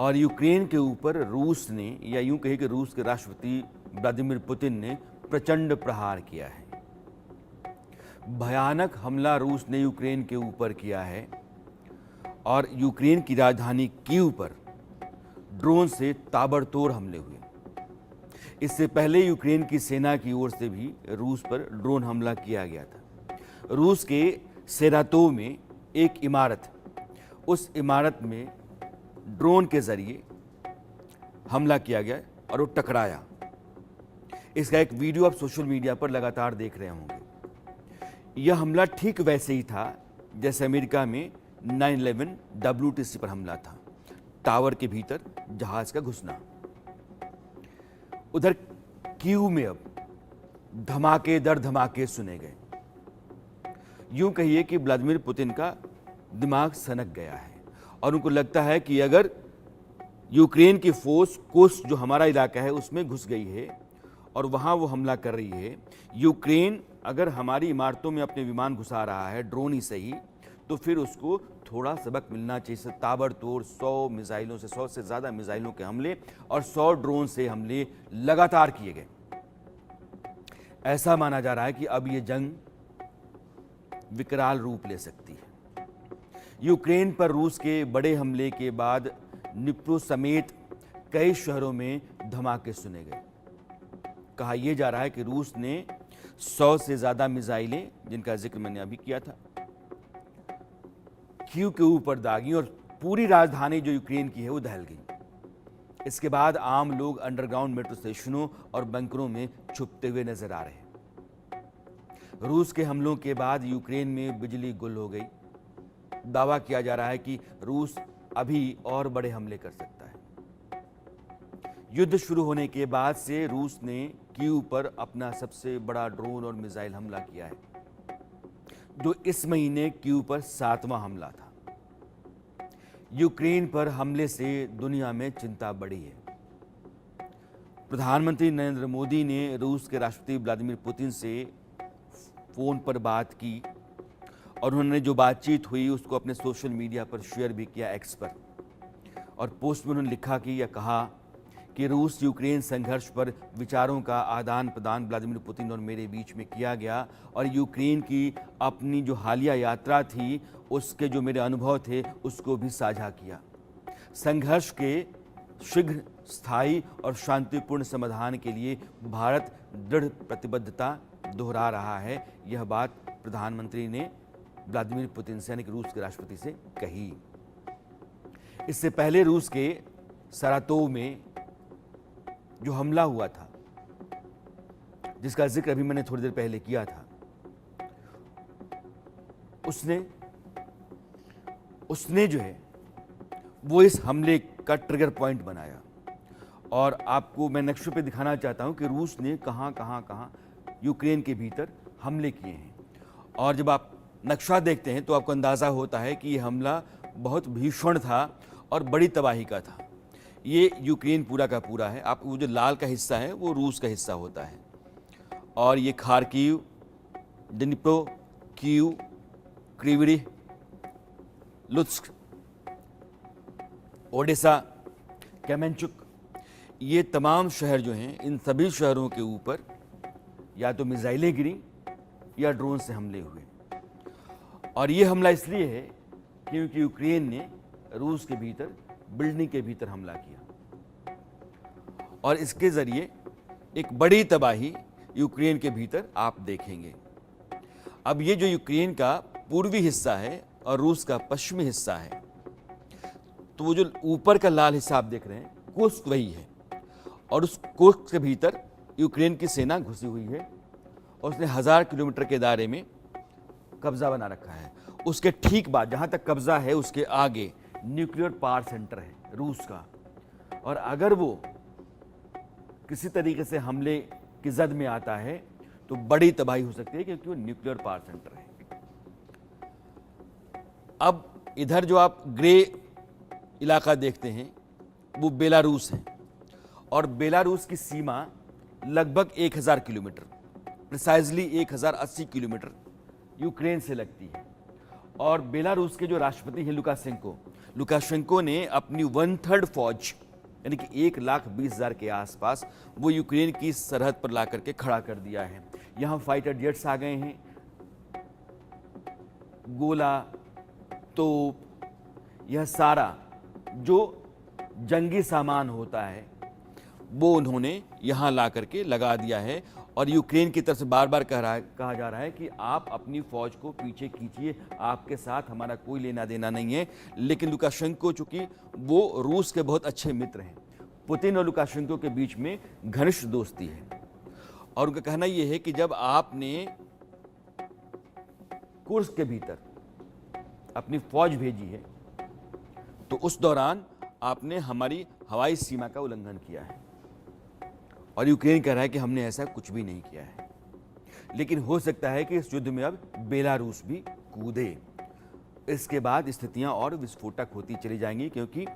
और यूक्रेन के ऊपर रूस ने, या यूं कहे कि रूस के राष्ट्रपति व्लादिमीर पुतिन ने प्रचंड प्रहार किया है। भयानक हमला रूस ने यूक्रेन के ऊपर किया है और यूक्रेन की राजधानी कीव पर ड्रोन से ताबड़तोड़ हमले हुए। इससे पहले यूक्रेन की सेना की ओर से भी रूस पर ड्रोन हमला किया गया था। रूस के सेरातोव में एक इमारत, उस इमारत में ड्रोन के जरिए हमला किया गया और वो टकराया। इसका एक वीडियो आप सोशल मीडिया पर लगातार देख रहे होंगे। यह हमला ठीक वैसे ही था जैसे अमेरिका में 9/11 WTC पर हमला था, टावर के भीतर जहाज का घुसना। उधर कीव में अब धमाके दर धमाके सुने गए। यूं कहिए कि व्लादिमीर पुतिन का दिमाग सनक गया है और उनको लगता है कि अगर यूक्रेन की फोर्स कोस्ट, जो हमारा इलाका है, उसमें घुस गई है और वहां वो हमला कर रही है, यूक्रेन अगर हमारी इमारतों में अपने विमान घुसा रहा है ड्रोन ही सही, तो फिर उसको थोड़ा सबक मिलना चाहिए। ताबड़तोड़ 100 मिसाइलों से, 100 से ज़्यादा मिसाइलों के हमले और 100 ड्रोन से हमले लगातार किए गए। ऐसा माना जा रहा है कि अब ये जंग विकराल रूप ले सकती है। यूक्रेन पर रूस के बड़े हमले के बाद निप्रो समेत कई शहरों में धमाके सुने गए। कहा यह जा रहा है कि रूस ने 100 से ज़्यादा मिसाइलें, जिनका जिक्र मैंने अभी किया था, कीव के ऊपर दागी और पूरी राजधानी जो यूक्रेन की है वो दहल गई। इसके बाद आम लोग अंडरग्राउंड मेट्रो स्टेशनों और बंकरों में छुपते हुए नजर आ रहे हैं। रूस के हमलों के बाद यूक्रेन में बिजली गुल हो गई। दावा किया जा रहा है कि रूस अभी और बड़े हमले कर सकता है। युद्ध शुरू होने के बाद से रूस ने कीव पर अपना सबसे बड़ा ड्रोन और मिसाइल हमला किया है, जो इस महीने कीव पर 7वां हमला था। यूक्रेन पर हमले से दुनिया में चिंता बढ़ी है। प्रधानमंत्री नरेंद्र मोदी ने रूस के राष्ट्रपति व्लादिमीर पुतिन से फोन पर बात की और उन्होंने जो बातचीत हुई उसको अपने सोशल मीडिया पर शेयर भी किया, एक्स पर। और पोस्ट में उन्होंने लिखा कि, या कहा कि रूस यूक्रेन संघर्ष पर विचारों का आदान प्रदान व्लादिमीर पुतिन और मेरे बीच में किया गया और यूक्रेन की अपनी जो हालिया यात्रा थी उसके जो मेरे अनुभव थे उसको भी साझा किया। संघर्ष के शीघ्र, स्थायी और शांतिपूर्ण समाधान के लिए भारत दृढ़ प्रतिबद्धता दोहरा रहा है। यह बात प्रधानमंत्री ने व्लादिमीर पुतिन से, यानी कि रूस के राष्ट्रपति से कही। इससे पहले रूस के सरातोव में जो हमला हुआ था, जिसका जिक्र अभी मैंने थोड़ी देर पहले किया था, उसने जो है वो इस हमले का ट्रिगर पॉइंट बनाया। और आपको मैं नक्शे पे दिखाना चाहता हूं कि रूस ने कहां यूक्रेन के भीतर हमले किए हैं। और जब आप नक्शा देखते हैं तो आपको अंदाज़ा होता है कि यह हमला बहुत भीषण था और बड़ी तबाही का था। ये यूक्रेन पूरा का पूरा है। आप वो जो लाल का हिस्सा है वो रूस का हिस्सा होता है, और ये खार्किव, डिनिप्रो, कीव, क्रीविडी, लुत्स्क, ओडेसा, कैमेंचुक, ये तमाम शहर जो हैं, इन सभी शहरों के ऊपर या तो मिसाइलें गिरी या ड्रोन से हमले हुए। और ये हमला इसलिए है क्योंकि यूक्रेन ने रूस के भीतर, बिल्डिंग के भीतर हमला किया और इसके जरिए एक बड़ी तबाही यूक्रेन के भीतर आप देखेंगे। अब ये जो यूक्रेन का पूर्वी हिस्सा है और रूस का पश्चिमी हिस्सा है, तो वो जो ऊपर का लाल हिस्सा आप देख रहे हैं, कुर्स्क वही है। और उस कुर्स्क के भीतर यूक्रेन की सेना घुसी हुई है और उसने 1000 किलोमीटर के दायरे में कब्जा बना रखा है। उसके ठीक बाद, जहां तक कब्जा है, उसके आगे न्यूक्लियर पावर सेंटर है रूस का। और अगर वो किसी तरीके से हमले की जद में आता है तो बड़ी तबाही हो सकती है, क्योंकि वो न्यूक्लियर पावर सेंटर है। अब इधर जो आप ग्रे इलाका देखते हैं वो बेलारूस है, और बेलारूस की सीमा लगभग 1000 किलोमीटर, प्रिसाइजली 1080 किलोमीटर यूक्रेन से लगती है। और बेलारूस के जो राष्ट्रपति हैं लुकाशेंको ने अपनी 1/3 फौज यानी कि 1,20,000 के आसपास वो यूक्रेन की सरहद पर ला करके खड़ा कर दिया है। यहाँ फाइटर जेट्स आ गए हैं, गोला, तोप, यह सारा जो जंगी सामान होता है वो उन्होंने यहाँ ला करके लगा दिया है। और यूक्रेन की तरफ से बार बार कहा जा रहा है कि आप अपनी फौज को पीछे खींचिए, आपके साथ हमारा कोई लेना देना नहीं है। लेकिन लुकाशेंको चूंकि वो रूस के बहुत अच्छे मित्र हैं, पुतिन और लुकाशेंको के बीच में घनिष्ठ दोस्ती है और उनका कहना यह है कि जब आपने कुर्स्क के भीतर अपनी फौज भेजी है तो उस दौरान आपने हमारी हवाई सीमा का उल्लंघन किया है। और यूक्रेन कह रहा है कि हमने ऐसा कुछ भी नहीं किया है। लेकिन हो सकता है कि इस युद्ध में अब बेलारूस भी कूदे। इसके बाद स्थितियां और विस्फोटक होती चली जाएंगी, क्योंकि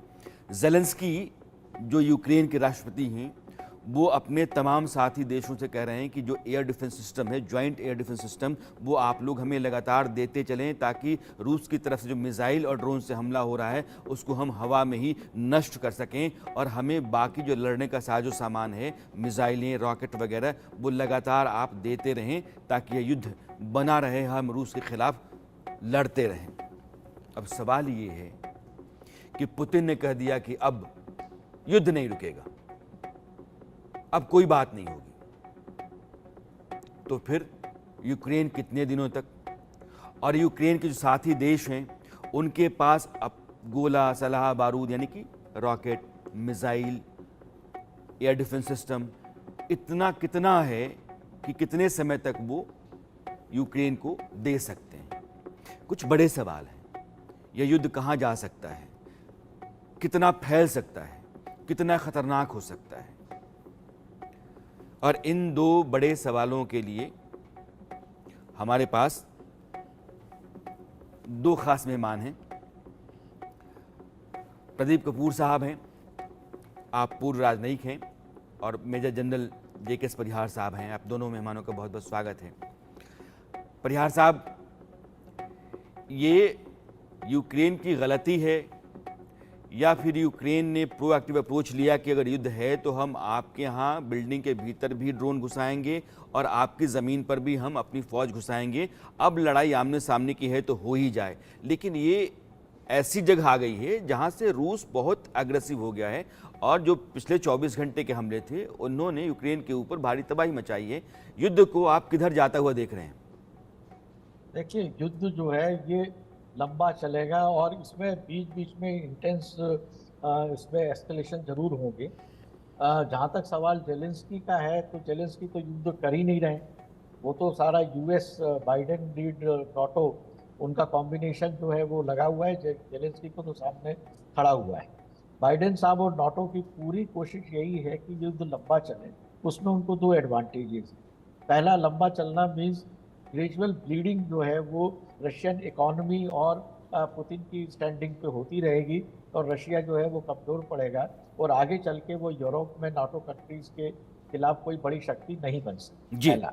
ज़ेलेंस्की जो यूक्रेन के राष्ट्रपति हैं वो अपने तमाम साथी देशों से कह रहे हैं कि जो एयर डिफेंस सिस्टम है, जॉइंट एयर डिफेंस सिस्टम, वो आप लोग हमें लगातार देते चलें ताकि रूस की तरफ से जो मिसाइल और ड्रोन से हमला हो रहा है उसको हम हवा में ही नष्ट कर सकें और हमें बाकी जो लड़ने का साजो सामान है, मिसाइलें, रॉकेट वगैरह, वो लगातार आप देते रहें ताकि यह युद्ध बना रहे, हम रूस के खिलाफ लड़ते रहें। अब सवाल ये है कि पुतिन ने कह दिया कि अब युद्ध नहीं रुकेगा, अब कोई बात नहीं होगी, तो फिर यूक्रेन कितने दिनों तक? और यूक्रेन के जो साथी देश हैं उनके पास अब गोला, सलाह, बारूद यानी कि rocket, missile, air defence system इतना कितना है कि कितने समय तक वो यूक्रेन को दे सकते हैं? कुछ बड़े सवाल हैं। यह युद्ध कहाँ जा सकता है, कितना फैल सकता है, कितना खतरनाक हो सकता है? और इन दो बड़े सवालों के लिए हमारे पास दो खास मेहमान हैं। प्रदीप कपूर साहब हैं, आप पूर्व राजनयिक हैं, और मेजर जनरल JKS परिहार साहब हैं। आप दोनों मेहमानों का बहुत बहुत स्वागत है। परिहार साहब, ये यूक्रेन की गलती है या फिर यूक्रेन ने प्रोएक्टिव अप्रोच लिया कि अगर युद्ध है तो हम आपके यहाँ बिल्डिंग के भीतर भी ड्रोन घुसाएंगे और आपकी ज़मीन पर भी हम अपनी फ़ौज घुसाएंगे, अब लड़ाई आमने सामने की है तो हो ही जाए। लेकिन ये ऐसी जगह आ गई है जहाँ से रूस बहुत अग्रेसिव हो गया है और जो पिछले 24 घंटे के हमले थे उन्होंने यूक्रेन के ऊपर भारी तबाही मचाई है। युद्ध को आप किधर जाता हुआ देख रहे हैं? देखिए, युद्ध जो है ये लंबा चलेगा और इसमें बीच बीच में इंटेंस इसमें एस्केलेशन जरूर होंगे। जहाँ तक सवाल जेलेंस्की का है तो जेलेंस्की तो युद्ध कर ही नहीं रहे। वो तो सारा US बाइडेन लीड नाटो उनका कॉम्बिनेशन जो है वो लगा हुआ है, जेलेंस्की को तो सामने खड़ा हुआ है। बाइडेन साहब और नाटो की पूरी कोशिश यही है कि युद्ध लंबा चले। उसमें उनको दो एडवांटेजेस हैं। पहला, लंबा चलना मीन्स ग्रेजुअल ब्लीडिंग जो है वो रशियन इकोनॉमी और पुतिन की स्टैंडिंग पे होती रहेगी और रशिया जो है वो कमज़ोर पड़ेगा और आगे चल के वो यूरोप में नाटो कंट्रीज के खिलाफ कोई बड़ी शक्ति नहीं बन सकती। पहला।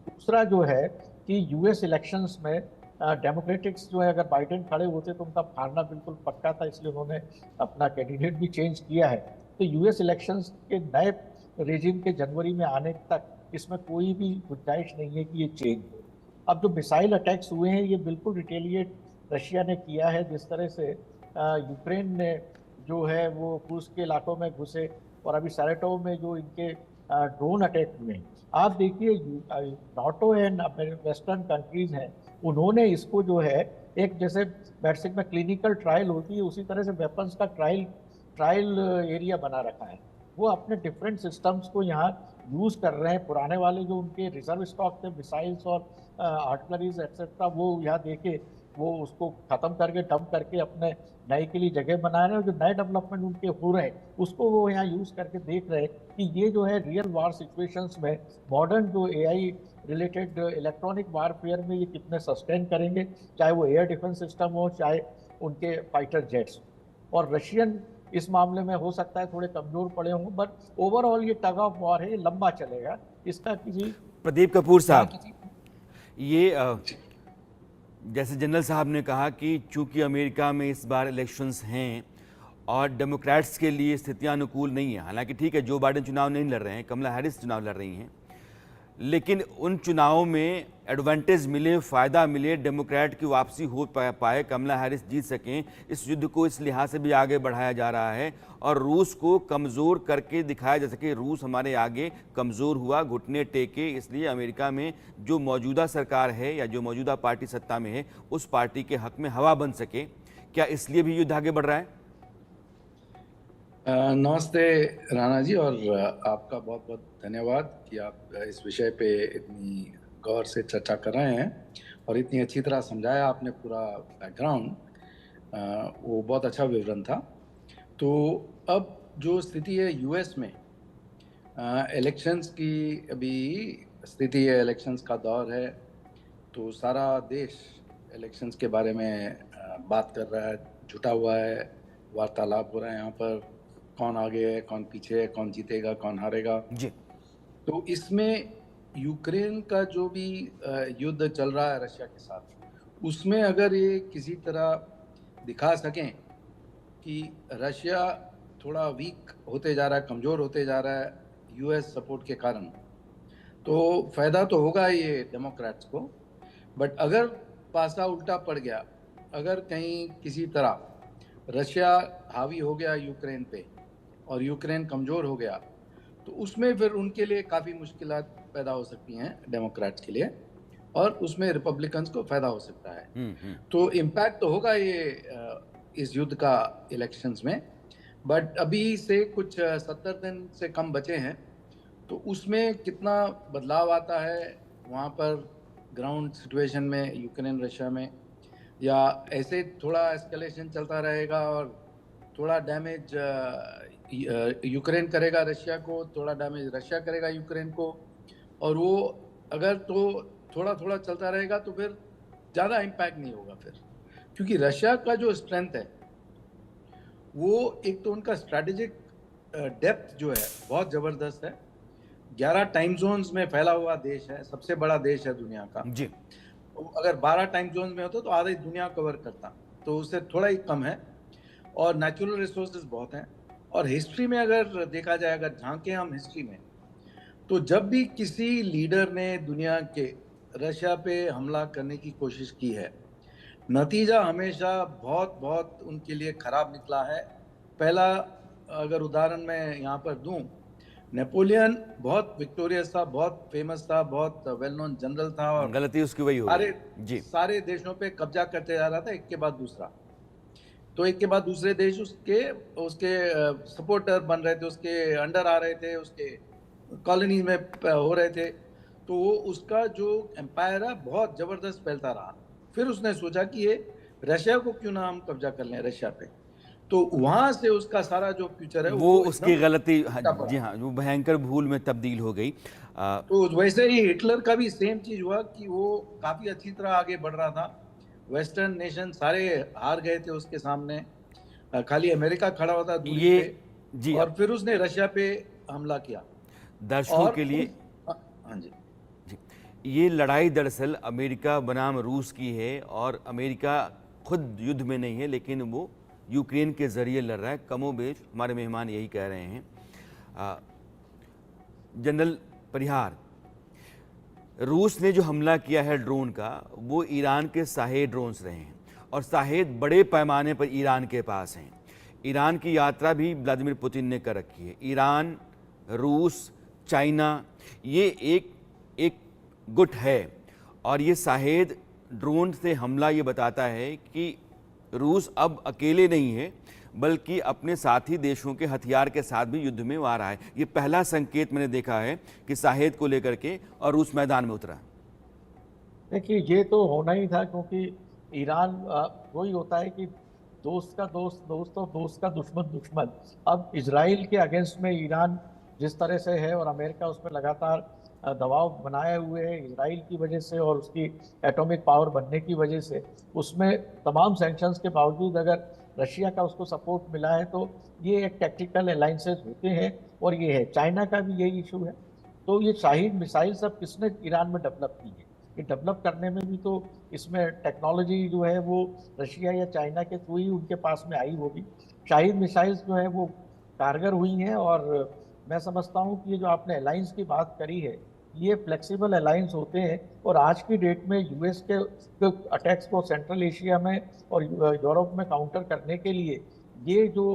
दूसरा जो है कि US इलेक्शंस में डेमोक्रेटिक्स जो है, अगर बाइडेन खड़े होते तो उनका हारना बिल्कुल पक्का था, इसलिए उन्होंने अपना कैंडिडेट भी चेंज किया है। तो US इलेक्शंस के नए रेजिम के जनवरी में आने तक इसमें कोई भी गुंजाइश नहीं है कि ये चेंज हो। अब जो मिसाइल अटैक्स हुए हैं ये बिल्कुल रिटेलिएट रशिया ने किया है। जिस तरह से यूक्रेन ने जो है वो रूस के इलाकों में घुसे और अभी सैरेटोव में जो इनके ड्रोन अटैक हुए हैं, आप देखिए नाटो एंड वेस्टर्न कंट्रीज हैं, उन्होंने इसको जो है एक जैसे मेडिसिन में क्लिनिकल ट्रायल होती है उसी तरह से वेपन्स का ट्रायल एरिया बना रखा है। वो अपने डिफरेंट सिस्टम्स को यहाँ यूज़ कर रहे हैं। पुराने वाले जो उनके रिजर्व स्टॉक थे, मिसाइल्स और आर्टिलरीज एक्सेट्रा, वो यहाँ देके वो उसको ख़त्म करके डंप करके अपने नए के लिए जगह बना रहे हैं। और जो नए डेवलपमेंट उनके हो रहे हैं उसको वो यहाँ यूज़ करके देख रहे हैं कि ये जो है रियल वार सिचुएशंस में मॉडर्न जो AI रिलेटेड इलेक्ट्रॉनिक वारफेयर में ये कितने सस्टेन करेंगे, चाहे वो एयर डिफेंस सिस्टम हो चाहे उनके फाइटर जेट्स। और रशियन इस मामले में हो सकता है थोड़े कमजोर पड़े हों, बट ओवरऑल ये टग ऑफ वॉर है, लंबा चलेगा। इसका किसी प्रदीप कपूर साहब, ये जैसे जनरल साहब ने कहा कि चूंकि अमेरिका में इस बार इलेक्शंस हैं और डेमोक्रेट्स के लिए स्थितियां अनुकूल नहीं है, हालांकि ठीक है जो बाइडेन चुनाव नहीं लड़ रहे हैं, कमला हैरिस चुनाव लड़ रही हैं, लेकिन उन चुनावों में एडवांटेज मिले, फ़ायदा मिले, डेमोक्रेट की वापसी हो पाए, कमला हैरिस जीत सकें, इस युद्ध को इस लिहाज से भी आगे बढ़ाया जा रहा है और रूस को कमज़ोर करके दिखाया जा सके। रूस हमारे आगे कमज़ोर हुआ, घुटने टेके, इसलिए अमेरिका में जो मौजूदा सरकार है या जो मौजूदा पार्टी सत्ता में है उस पार्टी के हक में हवा बन सके। क्या इसलिए भी युद्ध आगे बढ़ रहा है? नमस्ते राणा जी, और आपका बहुत बहुत धन्यवाद कि आप इस विषय पे इतनी गौर से चर्चा कर रहे हैं और इतनी अच्छी तरह समझाया आपने पूरा बैकग्राउंड। वो बहुत अच्छा विवरण था। तो अब जो स्थिति है यूएस में, इलेक्शंस की अभी स्थिति है, इलेक्शंस का दौर है, तो सारा देश इलेक्शंस के बारे में बात कर रहा है, जुटा हुआ है, वार्तालाप हो रहा है यहाँ पर, कौन आगे है, कौन पीछे है, कौन जीतेगा, कौन हारेगा जी। तो इसमें यूक्रेन का जो भी युद्ध चल रहा है रशिया के साथ, उसमें अगर ये किसी तरह दिखा सकें कि रशिया थोड़ा वीक होते जा रहा है, कमज़ोर होते जा रहा है यूएस सपोर्ट के कारण, तो फ़ायदा तो होगा ये डेमोक्रेट्स को। बट अगर पासा उल्टा पड़ गया, अगर कहीं किसी तरह रशिया हावी हो गया यूक्रेन पे और यूक्रेन कमज़ोर हो गया, तो उसमें फिर उनके लिए काफ़ी मुश्किलात पैदा हो सकती हैं डेमोक्रेट्स के लिए, और उसमें रिपब्लिकन्स को फ़ायदा हो सकता है। तो इम्पैक्ट तो होगा ये इस युद्ध का इलेक्शंस में। बट अभी से कुछ 70 दिन से कम बचे हैं, तो उसमें कितना बदलाव आता है वहाँ पर ग्राउंड सिचुएशन में यूक्रेन रशिया में, या ऐसे थोड़ा एस्केलेशन चलता रहेगा और थोड़ा डैमेज यूक्रेन करेगा रशिया को, थोड़ा डैमेज रशिया करेगा यूक्रेन को, और वो अगर तो थोड़ा थोड़ा चलता रहेगा तो फिर ज़्यादा इम्पैक्ट नहीं होगा फिर, क्योंकि रशिया का जो स्ट्रेंथ है वो एक तो उनका स्ट्रैटेजिक डेप्थ जो है बहुत ज़बरदस्त है। 11 टाइम जोन्स में फैला हुआ देश है, सबसे बड़ा देश है दुनिया का जी। तो अगर 12 टाइम जोन में होता तो आधी दुनिया कवर करता, तो उससे थोड़ा ही कम है। और नेचुरल रिसोर्सेज बहुत हैं। और हिस्ट्री में अगर देखा जाए, अगर झांके हम हिस्ट्री में, तो जब भी किसी लीडर ने दुनिया के रशिया पे हमला करने की कोशिश की है, नतीजा हमेशा बहुत बहुत उनके लिए खराब निकला है। पहला अगर उदाहरण मैं यहाँ पर दूं, नेपोलियन बहुत विक्टोरियस था, बहुत फेमस था, बहुत वेल नोन जनरल था, और गलती उसकी वही होगी। जी। सारे देशों पे कब्जा करते जा रहा था एक के बाद दूसरा। तो एक के बाद दूसरे देश उसके उसके सपोर्टर बन रहे थे, उसके अंडर आ रहे थे, उसके कॉलोनी में हो रहे थे। तो वो उसका जो एम्पायर है बहुत ज़बरदस्त फैलता रहा। फिर उसने सोचा कि ये रशिया को क्यों ना हम कब्जा कर लें रशिया पे, तो वहाँ से उसका सारा जो फ्यूचर है वो उसकी गलती, पड़ा। जी हाँ, वो भयंकर भूल में तब्दील हो गई। तो वैसे ही हिटलर का भी सेम चीज़ हुआ कि वो काफ़ी अच्छी तरह आगे बढ़ रहा था, वेस्टर्न नेशन सारे हार गए थे उसके सामने, खाली अमेरिका खड़ा होता दूरी ये पे, जी और फिर उसने रशिया पे हमला किया। दर्शकों और के लिए हाँ जी, ये लड़ाई दरअसल अमेरिका बनाम रूस की है और अमेरिका खुद युद्ध में नहीं है, लेकिन वो यूक्रेन के ज़रिए लड़ रहा है। कमोबेश हमारे मेहमान यही कह रहे हैं। जनरल परिहार, रूस ने जो हमला किया है ड्रोन का, वो ईरान के शाहेद ड्रोन्स रहे हैं और शाहेद बड़े पैमाने पर ईरान के पास हैं। ईरान की यात्रा भी व्लादिमीर पुतिन ने कर रखी है। ईरान, रूस, चाइना, ये एक गुट है और ये शाहेद ड्रोन से हमला ये बताता है कि रूस अब अकेले नहीं है, बल्कि अपने साथी देशों के हथियार के साथ भी युद्ध में आ रहा है। ये पहला संकेत मैंने देखा है कि शाहेद को लेकर के और रूस मैदान में उतरा। देखिए, ये तो होना ही था, क्योंकि ईरान वही होता है कि दोस्त का दोस्त दोस्त और दोस्त का दुश्मन दुश्मन। अब इजराइल के अगेंस्ट में ईरान जिस तरह से है और अमेरिका उसमें लगातार दबाव बनाए हुए है इजराइल की वजह से और उसकी एटॉमिक पावर बनने की वजह से, उसमें तमाम सैंक्शंस के बावजूद अगर रशिया का उसको सपोर्ट मिला है, तो ये एक टैक्टिकल अलाइंसेस होते हैं। और ये है, चाइना का भी यही इशू है। तो ये शाहीद मिसाइल सब किसने ईरान में डेवलप की है? ये डेवलप करने में भी तो इसमें टेक्नोलॉजी जो है वो रशिया या चाइना के थ्रू ही उनके पास में आई होगी। शाहिद मिसाइल्स जो है वो कारगर हुई हैं, और मैं समझता हूँ कि ये जो आपने अलायंस की बात करी है, ये फ्लेक्सिबल अलायंस होते हैं, और आज की डेट में यूएस के अटैक्स को सेंट्रल एशिया में और यूरोप में काउंटर करने के लिए ये जो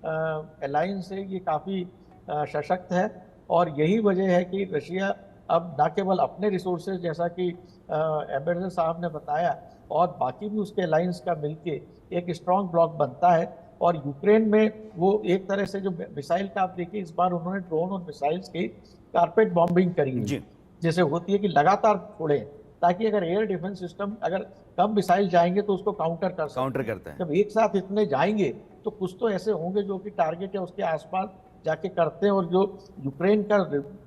अलायंस है ये काफ़ी सशक्त है। और यही वजह है कि रशिया अब न केवल अपने रिसोर्सेज, जैसा कि एम्बेसडर साहब ने बताया, और बाकी भी उसके अलायंस का मिलके एक स्ट्रॉन्ग ब्लॉक बनता है। और यूक्रेन में वो एक तरह से जो मिसाइल का आप देखिए, इस बार उन्होंने ड्रोन और मिसाइल्स की कारपेट बॉम्बिंग करी हुई जी। है, जैसे होती है कि लगातार छोड़े, ताकि अगर एयर डिफेंस सिस्टम अगर कम मिसाइल जाएंगे तो उसको काउंटर कर काउंटर सकते हैं। करता है। जब एक साथ इतने जाएंगे तो कुछ तो ऐसे होंगे जो कि टारगेट है उसके आसपास जाके करते हैं, और जो यूक्रेन का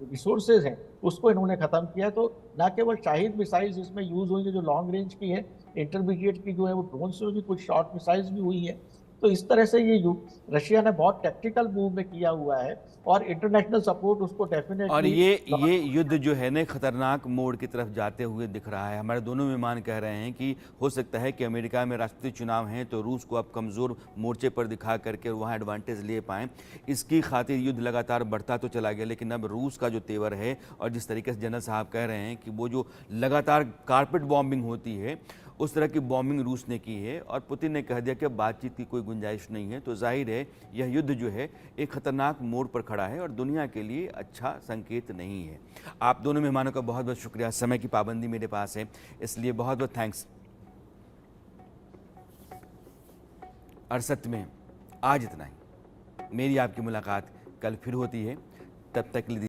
रिसोर्सेज हैं उसको इन्होंने खत्म किया। तो न केवल शाहिद मिसाइल्स इसमें यूज हुई है जो लॉन्ग रेंज की है, इंटरमीडिएट की जो है वो ड्रोन से भी, कुछ शॉर्ट मिसाइल्स भी हुई है। तो इस तरह से ये रशिया ने बहुत टैक्टिकल मूव में किया हुआ है, और इंटरनेशनल सपोर्ट उसको और डेफिनेटली ये युद्ध जो है ना खतरनाक मोड़ की तरफ जाते हुए दिख रहा है। हमारे दोनों मेहमान कह रहे हैं कि हो सकता है कि अमेरिका में राष्ट्रपति चुनाव हैं तो रूस को अब कमज़ोर मोर्चे पर दिखा करके वहाँ एडवांटेज ले पाएँ, इसकी खातिर युद्ध लगातार बढ़ता तो चला गया। लेकिन अब रूस का जो तेवर है, और जिस तरीके से जनरल साहब कह रहे हैं कि वो जो लगातार कारपेट बॉम्बिंग होती है, उस तरह की बॉम्बिंग रूस ने की है, और पुतिन ने कह दिया कि बातचीत की कोई गुंजाइश नहीं है। तो जाहिर है यह युद्ध जो है एक खतरनाक मोड़ पर खड़ा है और दुनिया के लिए अच्छा संकेत नहीं है। आप दोनों मेहमानों का बहुत बहुत शुक्रिया। समय की पाबंदी मेरे पास है, इसलिए बहुत बहुत थैंक्स। अरसत में आज इतना ही। मेरी आपकी मुलाकात कल फिर होती है, तब तक के लिए